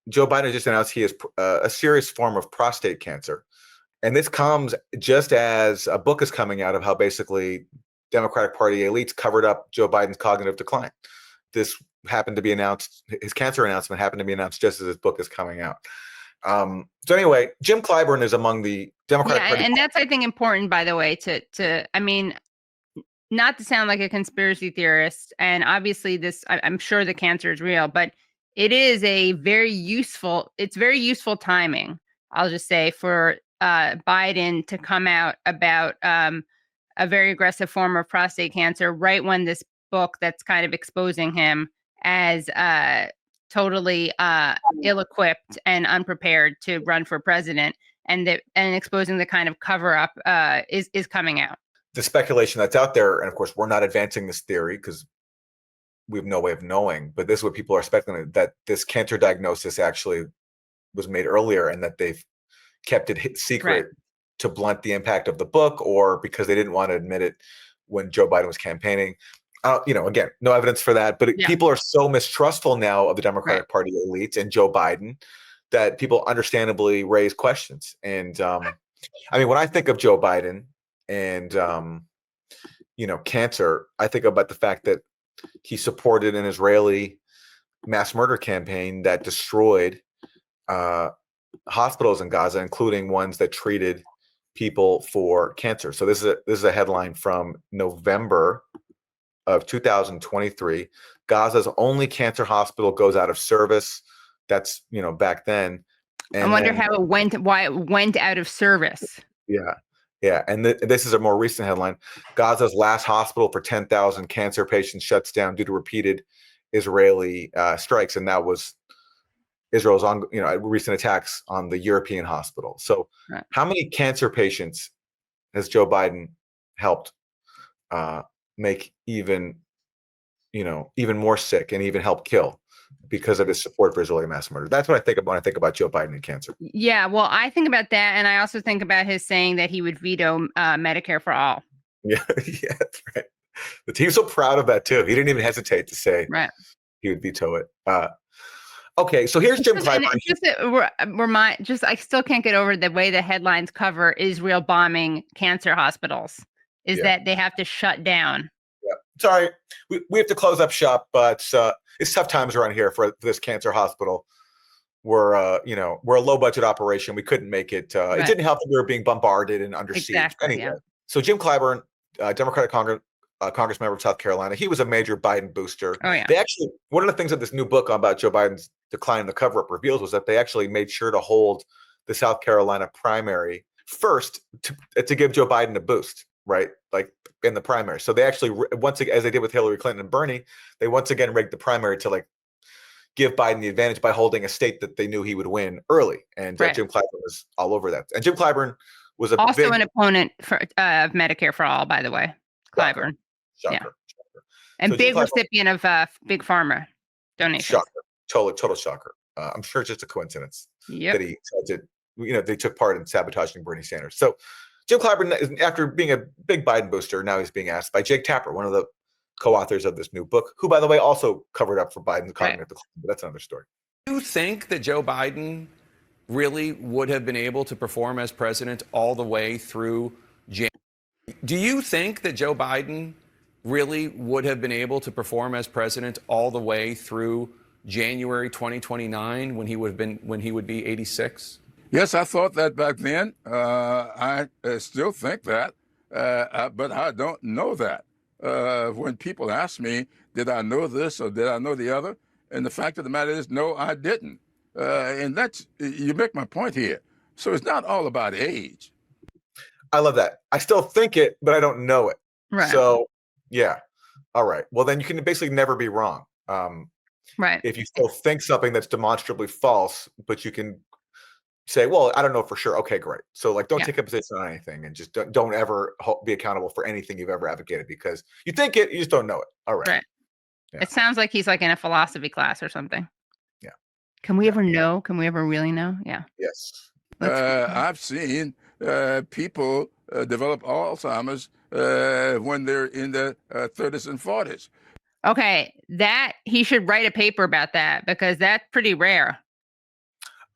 Joe Biden just announced he has a serious form of prostate cancer. And this comes just as a book is coming out of how basically Democratic Party elites covered up Joe Biden's cognitive decline. This happened to be announced, his cancer announcement happened to be announced just as his book is coming out. So anyway, Jim Clyburn is among the Democratic Party. And that's, I think, important, by the way, I mean, not to sound like a conspiracy theorist, and obviously I'm sure the cancer is real, but it is very useful timing, I'll just say, for Biden to come out about a very aggressive form of prostate cancer right when this book that's kind of exposing him as totally ill-equipped and unprepared to run for president, and exposing the kind of cover-up is coming out. The speculation that's out there, and of course, we're not advancing this theory because we have no way of knowing, but this is what people are speculating, that this cancer diagnosis actually was made earlier and that they've kept it secret to blunt the impact of the book, or because they didn't want to admit it when Joe Biden was campaigning. Again, no evidence for that, but people are so mistrustful now of the Democratic Party elites and Joe Biden that people understandably raise questions. And I mean, when I think of Joe Biden and cancer, I think about the fact that he supported an Israeli mass murder campaign that destroyed hospitals in Gaza, including ones that treated people for cancer. So this is a headline from November of 2023. Gaza's only cancer hospital goes out of service. That's back then. And I wonder why it went out of service. Yeah. And this is a more recent headline. Gaza's last hospital for 10,000 cancer patients shuts down due to repeated Israeli strikes. And that was Israel's recent attacks on the European hospital. So how many cancer patients has Joe Biden helped make even more sick and even help kill because of his support for Israeli mass murder? That's what I think about when I think about Joe Biden and cancer. Yeah, well, I think about that, and I also think about his saying that he would veto Medicare for all. Yeah, that's right. But he was so proud of that too. He didn't even hesitate to say he would veto it. Okay, so here's Jim Clyburn. I still can't get over the way the headlines cover Israel bombing cancer hospitals. That they have to shut down. Yeah, sorry, we have to close up shop, but it's tough times around here for this cancer hospital. We're a low budget operation. We couldn't make it. It didn't help that we were being bombarded and under siege. Anyway, so Jim Clyburn, Democratic Congress member of South Carolina, he was a major Biden booster. Oh yeah. They actually, one of the things that this new book about Joe Biden's decline in the cover-up reveals was that they actually made sure to hold the South Carolina primary first to give Joe Biden a boost. Right, like in the primary. So they actually, once again, as they did with Hillary Clinton and Bernie, they once again rigged the primary to give Biden the advantage by holding a state that they knew he would win early. And Jim Clyburn was all over that. And Jim Clyburn was also an opponent of Medicare for all, by the way. Clyburn, shocker. And so big recipient of big pharma donations. Shocker, total shocker. I'm sure it's just a coincidence that he did. They took part in sabotaging Bernie Sanders. So Jim Clyburn, after being a big Biden booster, now he's being asked by Jake Tapper, one of the co-authors of this new book, who, by the way, also covered up for Biden's cognitive decline. But that's another story. Do you think that Joe Biden really would have been able to perform as president all the way through January? Do you think that Joe Biden really would have been able to perform as president all the way through January 2029 when he would be 86? Yes, I thought that back then. I still think that, but I don't know that. When people ask me, did I know this or did I know the other? And the fact of the matter is, no, I didn't. And you make my point here. So it's not all about age. I love that. I still think it, but I don't know it. Right. So, yeah. All right. Well, then you can basically never be wrong. Right. If you still think something that's demonstrably false, but you can say, well, I don't know for sure. Okay, great. So don't take a position on anything, and just don't ever be accountable for anything you've ever advocated because you think it, you just don't know it. All right. Right. Yeah. It sounds like he's in a philosophy class or something. Yeah. Can we ever know? Can we ever really know? Yeah. Yes. I've seen people develop Alzheimer's when they're in their 30s and 40s. Okay, he should write a paper about that because that's pretty rare.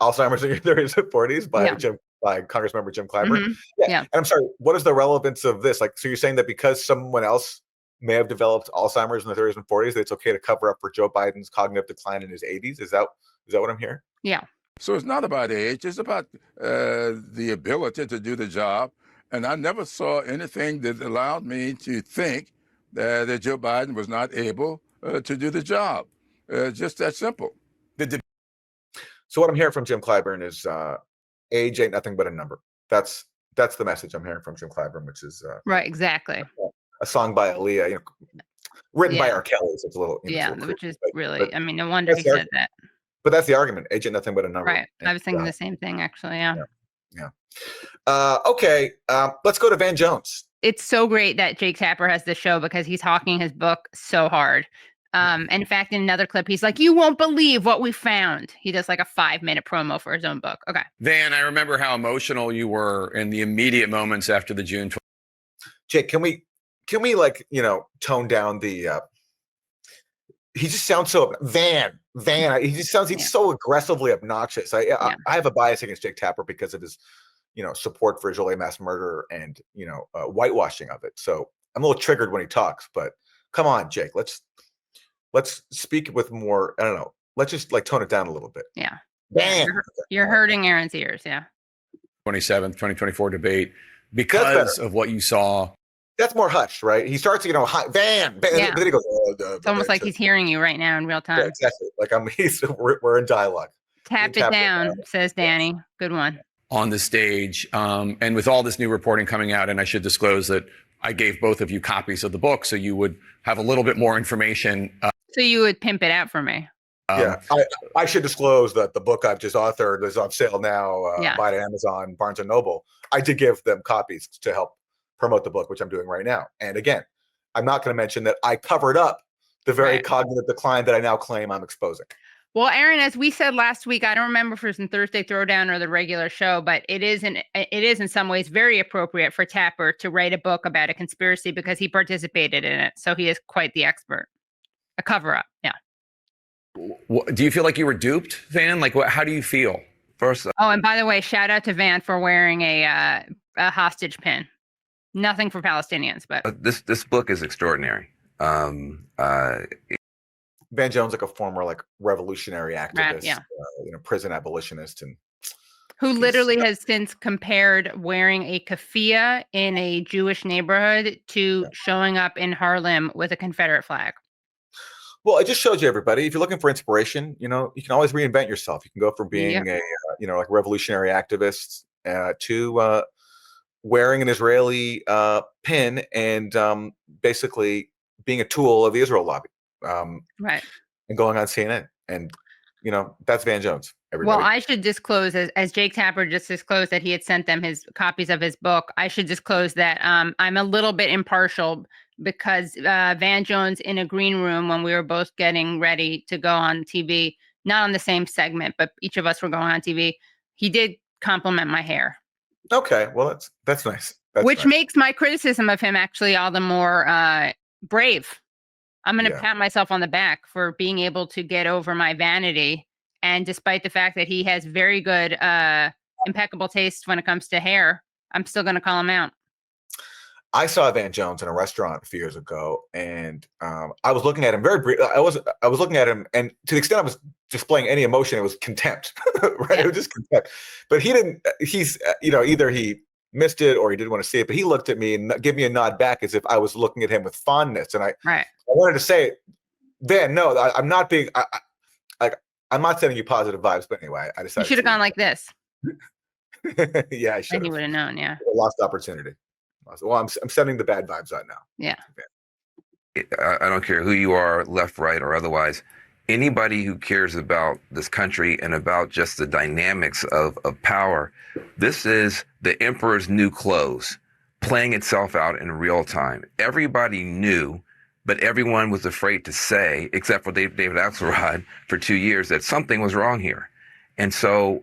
Alzheimer's in Your 30s and 40s by Yeah. by Congressmember Jim Clyburn. Mhm. Yeah. Yeah. And I'm sorry, what is the relevance of this? Like, so you're saying that because someone else may have developed Alzheimer's in the 30s and 40s, that it's okay to cover up for Joe Biden's cognitive decline in his 80s? Is that what I'm hearing? Yeah. So it's not about age, it's about the ability to do the job. And I never saw anything that allowed me to think that Joe Biden was not able to do the job. Just that simple. So what I'm hearing from Jim Clyburn is age ain't nothing but a number. That's the message I'm hearing from Jim Clyburn, which is Right. Exactly. a song by Aaliyah, written by Yeah. R. Kelly. So it's a little, Yeah. it's a little Which is creepy, really, I mean, no wonder he that's the said that. but that's the argument. Age ain't nothing but a number. Right. I was thinking the same thing, actually. Yeah. Okay, let's go to Van Jones. It's so great that Jake Tapper has this show because he's hawking his book so hard. And in fact, in another clip, he's like, "You won't believe what we found." He does like a 5-minute promo for his own book. Okay. Van, I remember how emotional you were in the immediate moments after the June 20th. Jake, can we like, tone down the he just sounds so Van. He just sounds he's so aggressively obnoxious. I have a bias against Jake Tapper because of his support for Israeli mass murder and whitewashing of it. So I'm a little triggered when he talks, but come on, Jake, let's speak with more, I don't know, let's just like tone it down a little bit. Yeah. Van. You're hurting Aaron's ears. Yeah. 27th, 2024 debate because of what you saw. That's more hushed, right? He starts, Van, Yeah. but then he goes, It's almost like he's hearing you right now in real time. Yeah, exactly. Like we're in dialogue. Tap it down, says Danny. Good one. On the stage. And with all this new reporting coming out, and I should disclose that I gave both of you copies of the book so you would have a little bit more information. So you would pimp it out for me. Yeah, I should disclose that the book I've just authored is on sale now by Amazon, Barnes & Noble. I did give them copies to help promote the book, which I'm doing right now. And again, I'm not going to mention that I covered up the very cognitive decline that I now claim I'm exposing. Well, Aaron, as we said last week, I don't remember if it was in Thursday Throwdown or the regular show, but it is in some ways very appropriate for Tapper to write a book about a conspiracy because he participated in it. So he is quite the expert. A cover-up, yeah. Do you feel like you were duped, Van? Like, how do you feel? First, Oh, and by the way, shout out to Van for wearing a hostage pin. Nothing for Palestinians, but this book is extraordinary. Van Jones, like a former like revolutionary activist, prison abolitionist, and who literally has since compared wearing a keffiyeh in a Jewish neighborhood to showing up in Harlem with a Confederate flag. Well, I just showed you, everybody. If you're looking for inspiration, you can always reinvent yourself. You can go from being a like revolutionary activist to wearing an Israeli pin and basically being a tool of the Israel lobby. Right. And going on CNN. And, that's Van Jones. Everybody. Well, I should disclose, as Jake Tapper just disclosed that he had sent them his copies of his book, I should disclose that I'm a little bit impartial because Van Jones in a green room when we were both getting ready to go on TV, not on the same segment, but each of us were going on TV, he did compliment my hair. Okay, well, that's nice. Which makes my criticism of him actually all the more brave. I'm going to pat myself on the back for being able to get over my vanity. And despite the fact that he has very good, impeccable taste when it comes to hair, I'm still going to call him out. I saw Van Jones in a restaurant a few years ago, and I was looking at him very briefly. I was looking at him, and to the extent I was displaying any emotion, it was contempt, right? It was just contempt. But he didn't. He's either he missed it or he didn't want to see it. But he looked at me and gave me a nod back as if I was looking at him with fondness. And I wanted to say, Van, no, I'm not being. I'm not sending you positive vibes. But anyway, I decided you should have gone like this. Yeah, I should. And he would have known. Yeah, lost opportunity. Well, I'm sending the bad vibes out now. Yeah. I don't care who you are, left, right, or otherwise. Anybody who cares about this country and about just the dynamics of power, this is the emperor's new clothes playing itself out in real time. Everybody knew, but everyone was afraid to say, except for David Axelrod for 2 years, that something was wrong here. And so,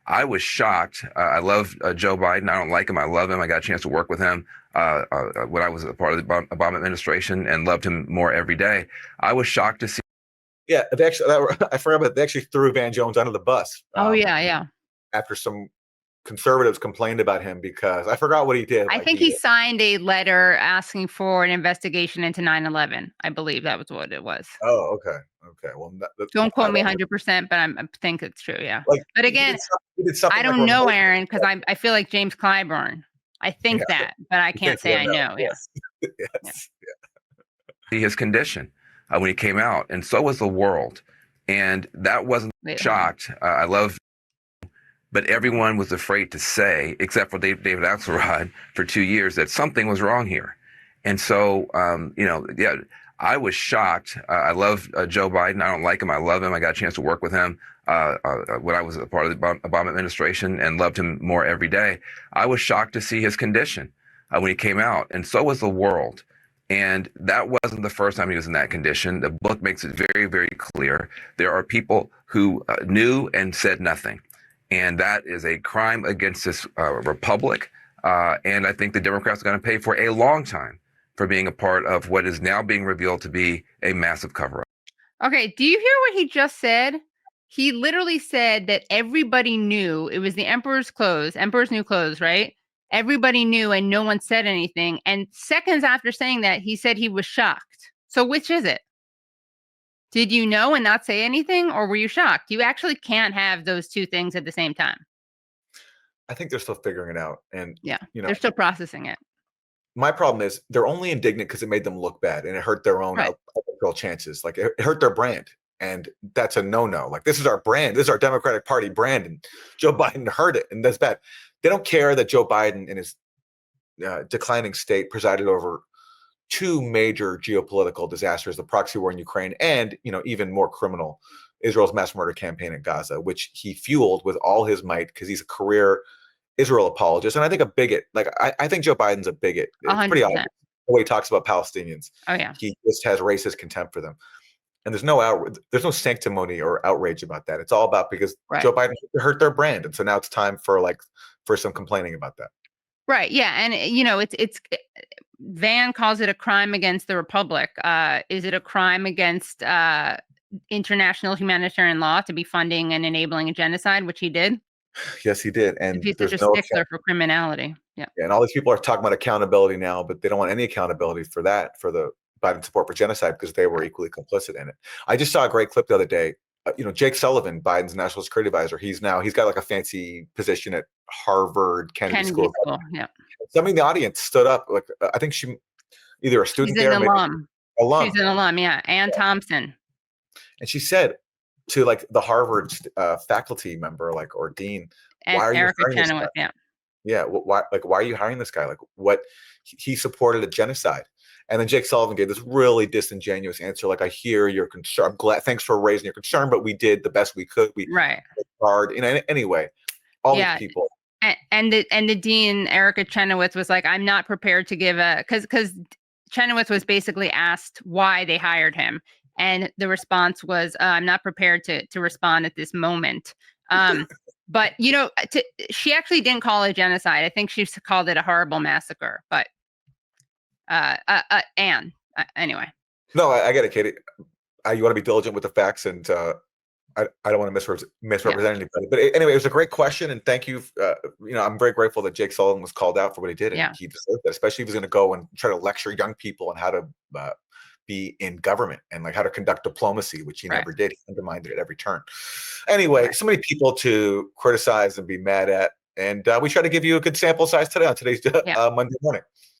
I was shocked. I love Joe Biden. I don't like him. I love him. I got a chance to work with him when I was a part of the Obama administration and loved him more every day. I was shocked to see. Yeah, they actually. I forgot about. They actually threw Van Jones under the bus. Oh yeah. After some conservatives complained about him because I forgot what he did. I think he signed a letter asking for an investigation into 9/11. I believe that was what it was. Oh, okay. Well, don't quote me 100%, but I think it's true. Yeah. Like, but again, he did something I don't know, Aaron, because I feel like James Clyburn. I think that, but I can't say I know. Yes. See his condition when he came out, and so was the world. And that wasn't shocked. I love, but everyone was afraid to say, except for David Axelrod for 2 years, that something was wrong here. And so, I was shocked. I love Joe Biden. I don't like him. I love him. I got a chance to work with him when I was a part of the Obama administration and loved him more every day. I was shocked to see his condition when he came out, and so was the world. And that wasn't the first time he was in that condition. The book makes it very, very clear. There are people who knew and said nothing. And that is a crime against this republic. And I think the Democrats are going to pay for a long time for being a part of what is now being revealed to be a massive cover-up. Okay, do you hear what he just said? He literally said that everybody knew it was the emperor's new clothes, right? Everybody knew and no one said anything. And seconds after saying that, he said he was shocked. So which is it? Did you know and not say anything, or were you shocked? You actually can't have those two things at the same time. I think they're still figuring it out. And they're still processing it. My problem is they're only indignant because it made them look bad and it hurt their own electoral chances. Like it hurt their brand. And that's a no-no. Like, this is our brand. This is our Democratic Party brand. And Joe Biden hurt it. And that's bad. They don't care that Joe Biden in his declining state presided over two major geopolitical disasters, the proxy war in Ukraine and, even more criminal, Israel's mass murder campaign in Gaza, which he fueled with all his might because he's a career Israel apologist. And I think a bigot. Like, I think Joe Biden's a bigot. It's 100%. pretty obvious the way he talks about Palestinians. Oh, yeah. He just has racist contempt for them. And there's no sanctimony or outrage about that. It's all about because Joe Biden hurt their brand. And so now it's time for some complaining about that. Right. Yeah. And, it's Van calls it a crime against the Republic. Is it a crime against international humanitarian law to be funding and enabling a genocide, which he did? Yes, he did. And he's such a stickler for criminality. Yeah. And all these people are talking about accountability now, but they don't want any accountability for that, for the Biden support for genocide, because they were equally complicit in it. I just saw a great clip the other day. Jake Sullivan, Biden's national security advisor, he's got like a fancy position at Harvard Kennedy School. Yeah. Somebody in the audience stood up. Like, I think she either a student She's there, an alum. She's an alum. Yeah. Ann Thompson. And she said to the Harvard faculty member, or dean, and why are you hiring this guy? Yeah. Yeah. Why are you hiring this guy? He supported a genocide. And then Jake Sullivan gave this really disingenuous answer. I hear your concern. I'm glad. Thanks for raising your concern, but we did the best we could. We worked hard. Anyway, all these people. And the dean, Erica Chenoweth, was like, I'm not prepared to give because Chenoweth was basically asked why they hired him. And the response was, I'm not prepared to respond at this moment. But, she actually didn't call it genocide. I think she called it a horrible massacre. But Anne, anyway. No, I get it, Katie. You want to be diligent with the facts, and I don't want to misrepresent anybody. But anyway, it was a great question, and thank you. I'm very grateful that Jake Sullivan was called out for what he did, and he deserved that, especially if he's going to go and try to lecture young people on how to be in government and how to conduct diplomacy, which he never did. He undermined it at every turn. Anyway, so many people to criticize and be mad at, and we try to give you a good sample size today on today's Monday morning.